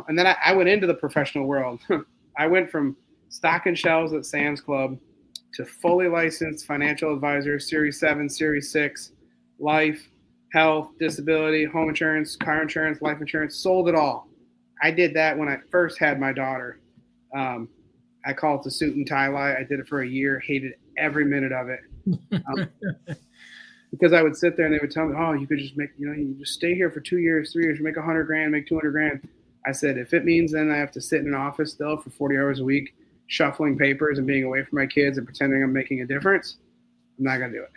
and then I went into the professional world. I went from stocking shelves at Sam's Club to fully licensed financial advisor, Series 7, Series 6, life, health, disability, home insurance, car insurance, life insurance, sold it all. I did that when I first had my daughter. I call it the suit and tie lie. I did it for a year, hated every minute of it. Because I would sit there and they would tell me, oh, you could just make, you just stay here for 2 years, 3 years, you make $100,000, make $200,000. I said, if it means then I have to sit in an office still for 40 hours a week, shuffling papers and being away from my kids and pretending I'm making a difference, I'm not going to do it.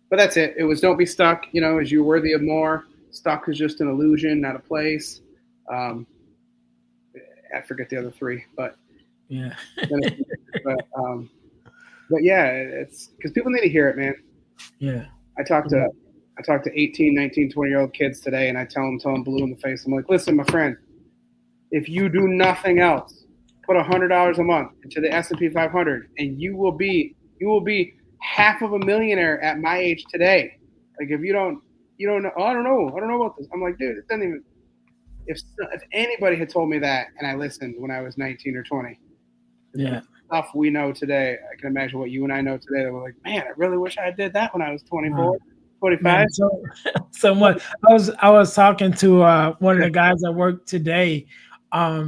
But that's it. It was don't be stuck, as you're worthy of more. Stuck is just an illusion, not a place. I forget the other three, but yeah. But yeah, it's because people need to hear it, man. Yeah. I talk to 18, 19, 20-year-old kids today, and I tell them blue in the face. I'm like, listen, my friend, if you do nothing else, put $100 a month into the S&P 500, and you will be half of a millionaire at my age today. Like if you don't know, oh, I don't know about this. I'm like, dude, it doesn't even. If anybody had told me that, and I listened when I was 19 or 20, yeah, stuff we know today, I can imagine what you and I know today. That we're like, man, I really wish I did that when I was 24, 25. Man, so much. I was talking to one of the guys at work today.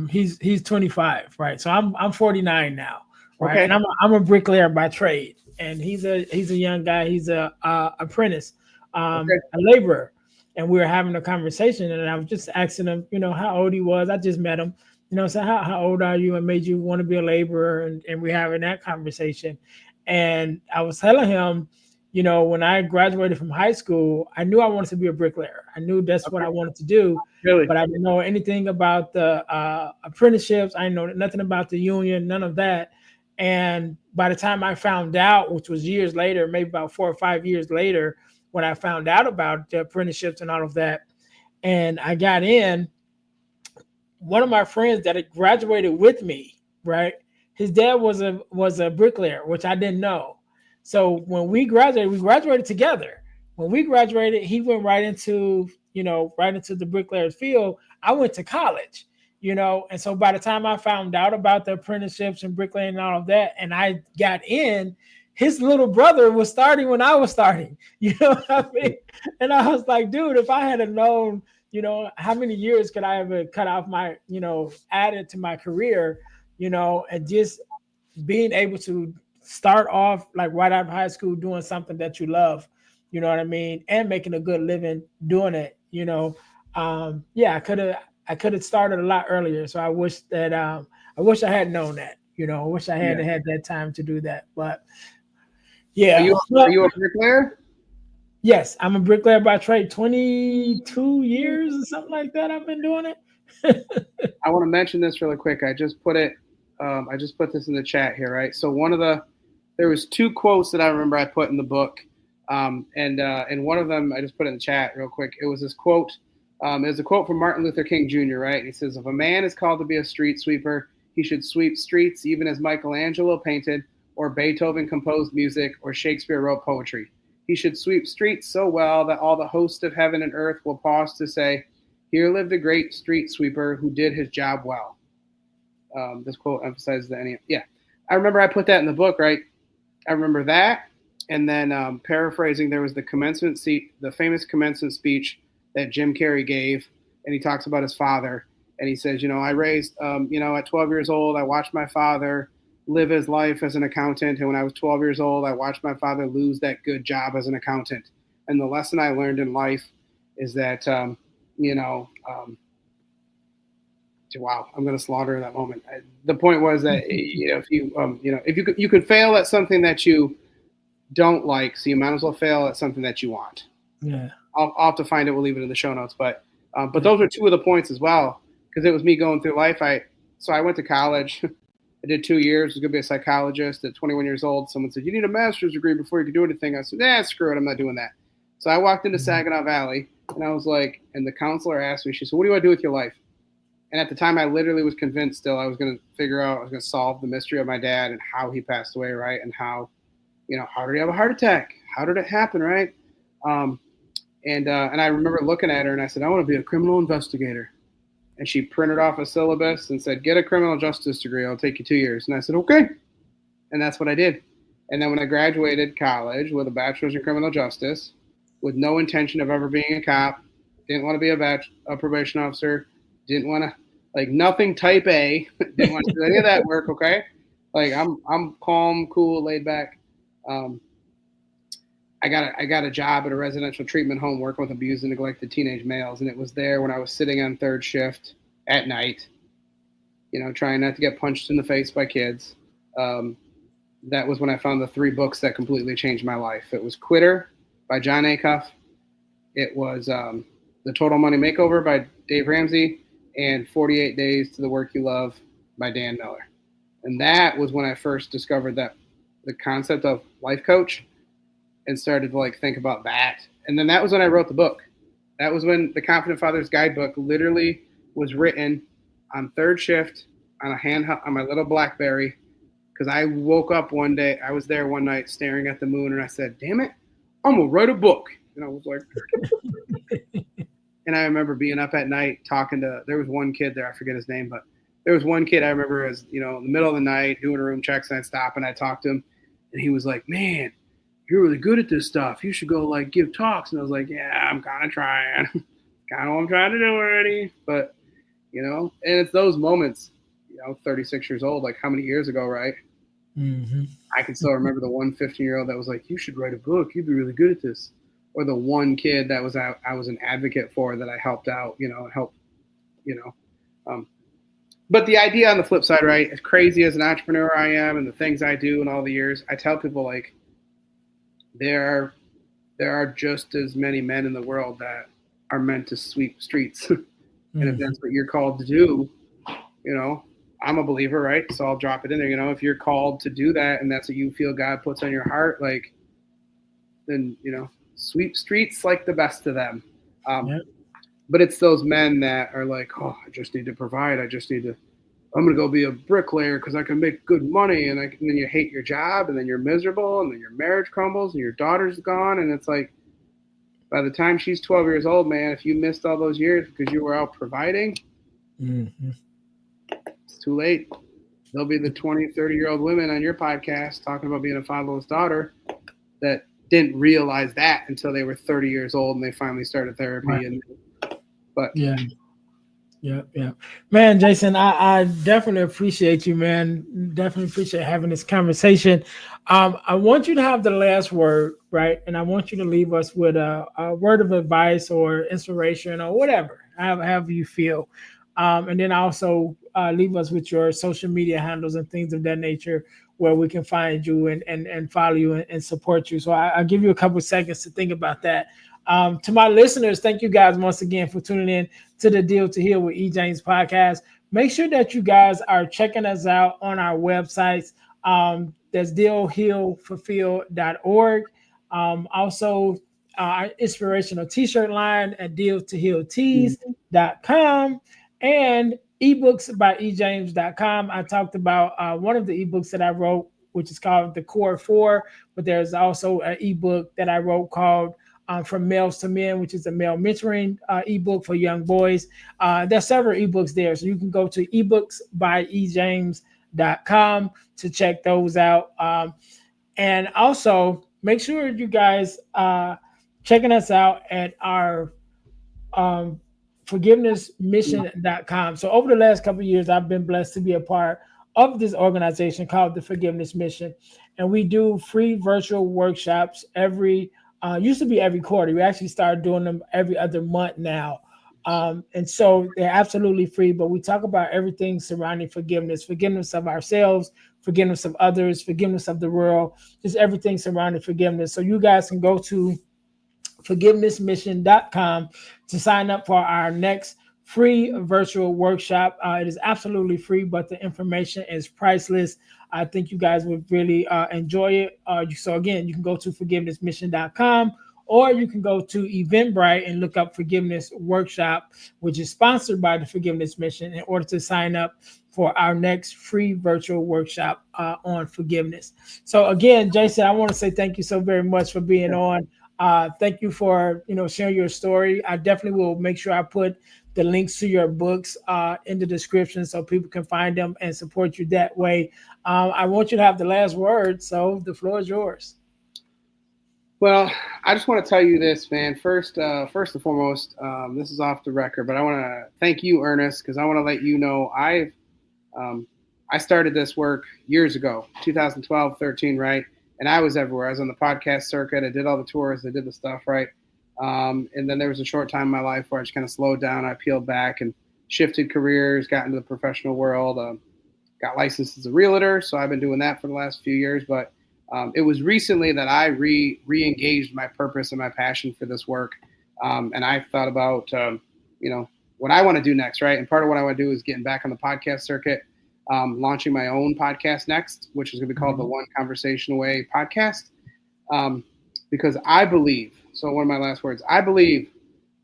He's 25, right? So I'm 49 now, right? Okay. And I'm a bricklayer by trade, and he's a young guy. He's a apprentice, a laborer. And we were having a conversation, and I was just asking him, how old he was. I just met him, so how old are you, and made you want to be a laborer? And we're having that conversation. And I was telling him, when I graduated from high school, I knew I wanted to be a bricklayer. I knew that's what I wanted to do, Really? But I didn't know anything about the apprenticeships. I didn't know nothing about the union, none of that. And by the time I found out, which was years later, maybe about 4 or 5 years later, when I found out about the apprenticeships and all of that, and I got in, one of my friends that had graduated with me, right? His dad was a bricklayer, which I didn't know. So when we graduated together. When we graduated, he went right into the bricklayer's field. I went to college, and so by the time I found out about the apprenticeships and bricklaying and all of that, and I got in, his little brother was starting when I was starting, what I mean? And I was like, dude, if I had known, how many years could I have cut off my, added to my career, and just being able to start off like right out of high school doing something that you love, you know what I mean, and making a good living doing it, I could have started a lot earlier. So I wish I had known that, I wish I had had that time to do that. But yeah. Are you a bricklayer? Yes, I'm a bricklayer by trade. 22 years or something like that. I've been doing it. I want to mention this really quick. I just put this in the chat here, right? So there was 2 quotes that I remember I put in the book, and one of them I just put in the chat real quick. It was this quote. It was a quote from Martin Luther King Jr., right? He says, "If a man is called to be a street sweeper, he should sweep streets even as Michelangelo painted, or Beethoven composed music, or Shakespeare wrote poetry. He should sweep streets so well that all the host of heaven and earth will pause to say, 'Here lived a great street sweeper who did his job well.'" This quote emphasizes that. Yeah, I remember I put that in the book, right? I remember that, and then paraphrasing, there was the famous commencement speech that Jim Carrey gave, and he talks about his father, and he says, I raised, at 12 years old, I watched my father live his life as an accountant. And when I was 12 years old, I watched my father lose that good job as an accountant. And the lesson I learned in life is that, wow, I'm going to slaughter that moment. The point was that if you could fail at something that you don't like, so you might as well fail at something that you want. Yeah. I'll have to find it. We'll leave it in the show notes. But those are two of the points as well, because it was me going through life. So I went to college. I did 2 years. I was going to be a psychologist. At 21 years old, someone said, "You need a master's degree before you can do anything." I said, screw it. I'm not doing that. So I walked into Saginaw Valley, and I was like, and the counselor asked me, she said, "What do you want to do with your life?" And at the time, I literally was convinced still I was going to figure out, I was going to solve the mystery of my dad and how he passed away, right? And how did he have a heart attack? How did it happen, right? And I remember looking at her, and I said, "I want to be a criminal investigator." And she printed off a syllabus and said, "Get a criminal justice degree. It'll take you 2 years." And I said, "Okay." And that's what I did. And then when I graduated college with a bachelor's in criminal justice, with no intention of ever being a cop, didn't want to be a probation officer, didn't want to, like, nothing type A, didn't want to do any of that work, okay? Like, I'm calm, cool, laid back. I got a job at a residential treatment home working with abused and neglected teenage males, and it was there when I was sitting on third shift at night, trying not to get punched in the face by kids. That was when I found the 3 books that completely changed my life. It was Quitter by John Acuff. It was The Total Money Makeover by Dave Ramsey, and 48 Days to the Work You Love by Dan Miller. And that was when I first discovered that the concept of life coach, and started to think about that. And then that was when I wrote the book. That was when the Confident Father's Guidebook literally was written on third shift on my little BlackBerry, because I woke up one day, I was there one night staring at the moon, and I said, "Damn it, I'm gonna write a book." And I was like, and I remember being up at night talking to, there was one kid there, I forget his name, but there was one kid I remember in the middle of the night doing room checks, and I'd stop and I'd talk to him, and he was like, "Man, you're really good at this stuff. You should go give talks." And I was like, "Yeah, I'm kind of trying. Kind of what I'm trying to do already." But, and it's those moments, 36 years old, how many years ago, right? Mm-hmm. I can still remember the one 15-year-old that was like, "You should write a book. You'd be really good at this." Or the one kid that I was an advocate for, that I helped out, But the idea on the flip side, right, as crazy as an entrepreneur I am and the things I do and all the years, I tell people, there are just as many men in the world that are meant to sweep streets. And if that's what you're called to do, I'm a believer, right? So I'll drop it in there. If you're called to do that and that's what you feel God puts on your heart, then, sweep streets like the best of them. But it's those men that are like, "Oh, I just need to provide. I'm going to go be a bricklayer because I can make good money." And then you hate your job, and then you're miserable, and then your marriage crumbles, and your daughter's gone. And it's like, by the time she's 12 years old, man, if you missed all those years because you were out providing, it's too late. There'll be the 20, 30-year-old women on your podcast talking about being a fatherless daughter that didn't realize that until they were 30 years old and they finally started therapy. Right. But yeah. Man, Jason, I definitely appreciate you, man. Definitely appreciate having this conversation. I want you to have the last word, right? And I want you to leave us with a word of advice or inspiration or whatever, however you feel. And then also leave us with your social media handles and things of that nature, where we can find you and follow you and support you. So I'll give you a couple of seconds to think about that. To my listeners, thank you guys once again for tuning in to the Deal to Heal with E. James podcast. Make sure that you guys are checking us out on our websites. That's dealhealfulfill.org. Also, our inspirational t-shirt line at dealtohealtees.com, and ebooks by ejames.com. I talked about one of the ebooks that I wrote, which is called The Core 4, but there's also an ebook that I wrote called From Males to Men, which is a male mentoring ebook for young boys. There's several ebooks there, so you can go to ebooksbyejames.com to check those out. And also make sure you guys checking us out at our forgivenessmission.com. So over the last couple of years, I've been blessed to be a part of this organization called the Forgiveness Mission. And we do free virtual workshops used to be every quarter. We actually started doing them every other month now. And so they're absolutely free, but we talk about everything surrounding forgiveness of ourselves, forgiveness of others, forgiveness of the world, just everything surrounding forgiveness. So you guys can go to forgivenessmission.com to sign up for our next free virtual workshop. It is absolutely free, but the information is priceless. I think you guys would really enjoy it. So again, you can go to forgivenessmission.com, or you can go to Eventbrite and look up Forgiveness Workshop, which is sponsored by the Forgiveness Mission, in order to sign up for our next free virtual workshop on forgiveness. So again, Jason, I want to say thank you so very much for being on. Thank you for sharing your story. I definitely will make sure I put the links to your books in the description so people can find them and support you that way. I want you to have the last word, so the floor is yours. Well, I just want to tell you this, man. First and foremost, this is off the record, but I want to thank you, Ernest, because I want to let you know I started this work years ago, 2012, 13, right? And I was everywhere. I was on the podcast circuit. I did all the tours. I did the stuff, right? And then there was a short time in my life where I just kind of slowed down. I peeled back and shifted careers, got into the professional world, got licensed as a realtor. So I've been doing that for the last few years. But it was recently that I re-engaged my purpose and my passion for this work. And I thought about, what I want to do next, right? And part of what I want to do is getting back on the podcast circuit, launching my own podcast next, which is going to be called the One Conversation Away podcast. Because I believe, so one of my last words, I believe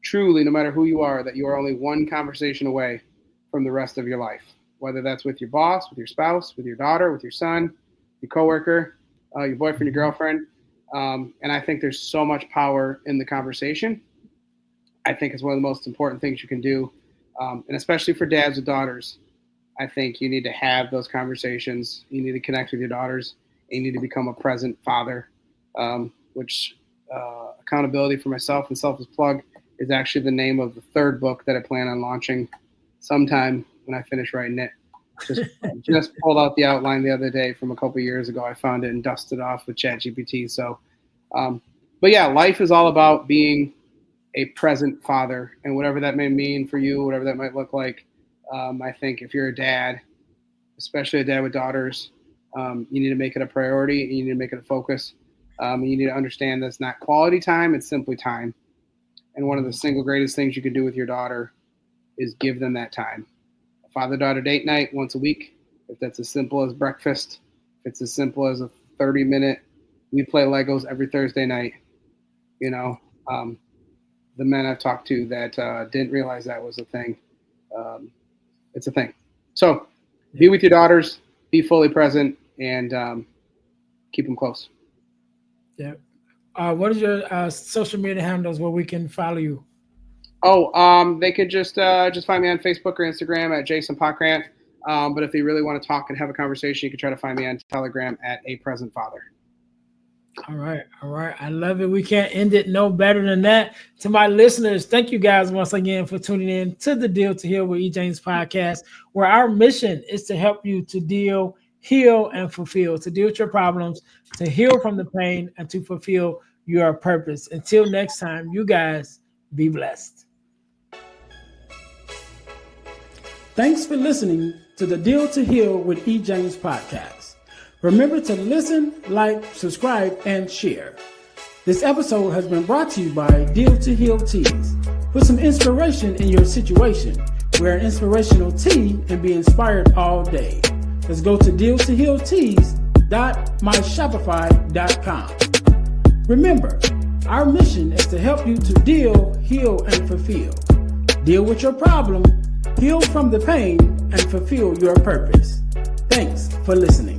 truly, no matter who you are, that you are only one conversation away from the rest of your life, whether that's with your boss, with your spouse, with your daughter, with your son, your coworker, your boyfriend, your girlfriend. And I think there's so much power in the conversation. I think it's one of the most important things you can do. And especially for dads with daughters, I think you need to have those conversations. You need to connect with your daughters. And you need to become a present father, which accountability for myself and selfless plug is actually the name of the third book that I plan on launching sometime when I finish writing it. Just pulled out the outline the other day from a couple years ago. I found it and dusted off with ChatGPT. So, but yeah, life is all about being a present father, and whatever that may mean for you, whatever that might look like. I think if you're a dad, especially a dad with daughters, you need to make it a priority, and you need to make it a focus. And you need to understand that's not quality time, it's simply time. And one of the single greatest things you can do with your daughter is give them that time. A father-daughter date night once a week, if that's as simple as breakfast, if it's as simple as a 30-minute, we play Legos every Thursday night. The men I've talked to that didn't realize that was a thing. It's a thing. So be with your daughters, be fully present, and keep them close. Yeah. What is your social media handles where we can follow you? They could just find me on Facebook or Instagram at Jason Pockrant. But if they really want to talk and have a conversation, you can try to find me on Telegram at A Present Father. All right. I love it. We can't end it no better than that. To my listeners, thank you guys once again for tuning in to the Deal to Heal with E. James podcast, where our mission is to help you to deal, heal, and fulfill, to deal with your problems, to heal from the pain, and to fulfill your purpose. Until next time, you guys be blessed. Thanks for listening to the Deal to Heal with E. James podcast. Remember to listen, like, subscribe, and share. This episode has been brought to you by Deal to Heal Teas. Put some inspiration in your situation. Wear an inspirational tea and be inspired all day. Let's go to dealtohealteas.myshopify.com. Remember, our mission is to help you to deal, heal, and fulfill. Deal with your problem, heal from the pain, and fulfill your purpose. Thanks for listening.